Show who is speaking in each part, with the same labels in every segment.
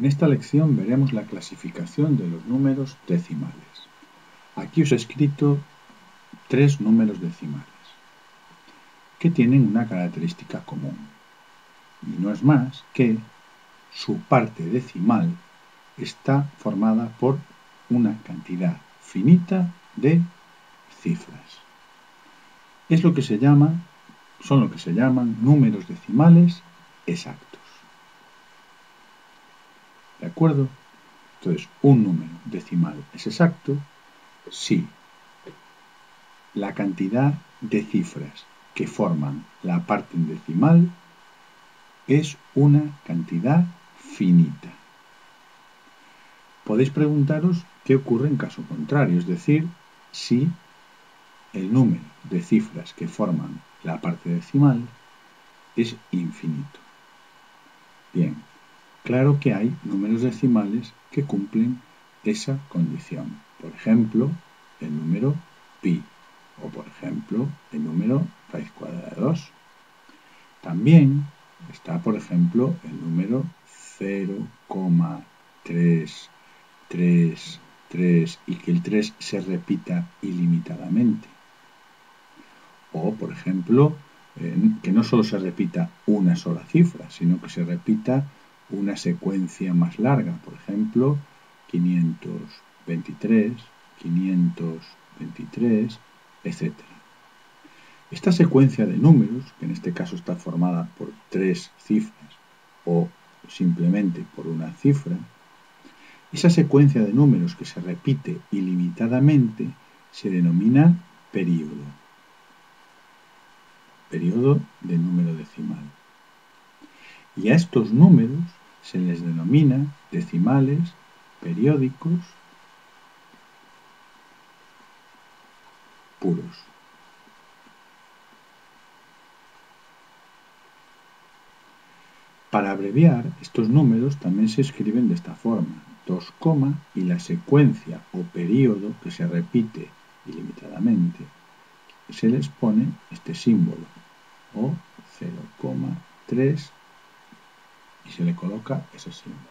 Speaker 1: En esta lección veremos la clasificación de los números decimales. Aquí os he escrito 3 números decimales que tienen una característica común y no es más que su parte decimal está formada por una cantidad finita de cifras. Son lo que se llaman números decimales exactos. ¿De acuerdo? Entonces, un número decimal es exacto si la cantidad de cifras que forman la parte decimal es una cantidad finita. Podéis preguntaros qué ocurre en caso contrario, es decir, si el número de cifras que forman la parte decimal es infinito. Bien, claro que hay números decimales que cumplen esa condición. Por ejemplo, el número pi o, por ejemplo, el número raíz cuadrada de 2. También está, por ejemplo, el número 0,333 y que el 3 se repita ilimitadamente. O, por ejemplo, que no solo se repita una sola cifra, sino que se repita una secuencia más larga, por ejemplo, 523, 523, etc. Esta secuencia de números, que en este caso está formada por 3 cifras o simplemente por una cifra, esa secuencia de números que se repite ilimitadamente se denomina período. Período de número decimal. Y a estos números se les denomina decimales periódicos puros. Para abreviar, estos números también se escriben de esta forma: 2, y la secuencia o período que se repite ilimitadamente, se les pone este símbolo, o 0,3, y se le coloca ese símbolo.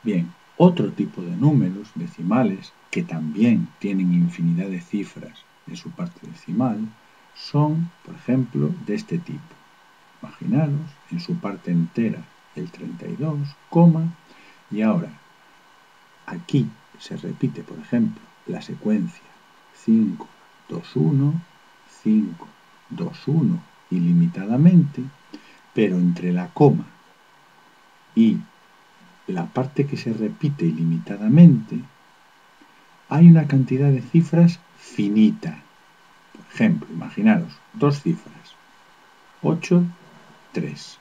Speaker 1: Bien, otro tipo de números decimales que también tienen infinidad de cifras en su parte decimal son, por ejemplo, de este tipo. Imaginaros en su parte entera el 32, y ahora aquí se repite, por ejemplo, la secuencia 5, 2, 1, 5, 2, 1 ilimitadamente, pero entre la coma y la parte que se repite ilimitadamente hay una cantidad de cifras finita. Por ejemplo, imaginaros 2 cifras, 8, 3.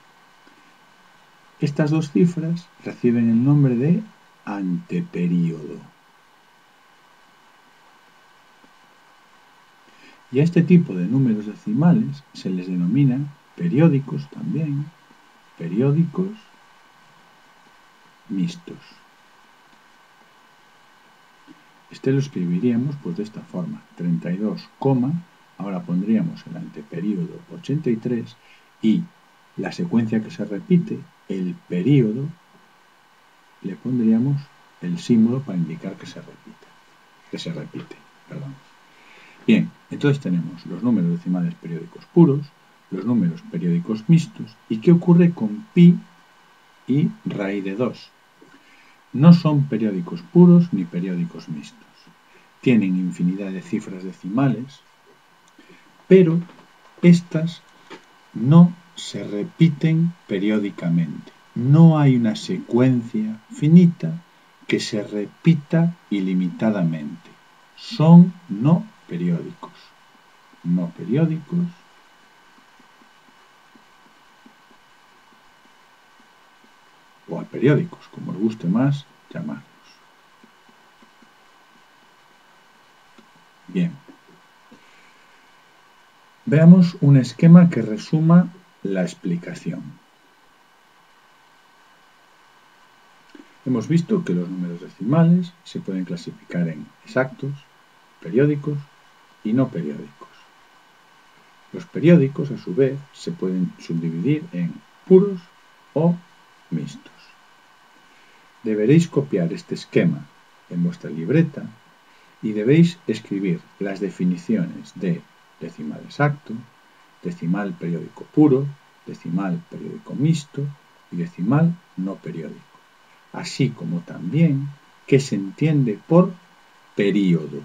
Speaker 1: Estas 2 cifras reciben el nombre de anteperíodo. Y a este tipo de números decimales se les denomina periódicos también, periódicos mixtos. Este lo escribiríamos pues de esta forma: 32, ahora pondríamos el anteperíodo 83 y la secuencia que se repite, el período, le pondríamos el símbolo para indicar que se repite. Bien, entonces tenemos los números decimales periódicos puros, los números periódicos mixtos. ¿Y qué ocurre con pi y raíz de 2? No son periódicos puros ni periódicos mixtos. Tienen infinidad de cifras decimales, pero estas no se repiten periódicamente. No hay una secuencia finita que se repita ilimitadamente. Son no periódicos. No periódicos o aperiódicos, como os guste más llamarlos. Bien. Veamos un esquema que resuma la explicación. Hemos visto que los números decimales se pueden clasificar en exactos, periódicos y no periódicos. Los periódicos, a su vez, se pueden subdividir en puros o mixtos. deberéis copiar este esquema en vuestra libreta y debéis escribir las definiciones de decimal exacto, decimal periódico puro, decimal periódico mixto y decimal no periódico, así como también qué se entiende por período.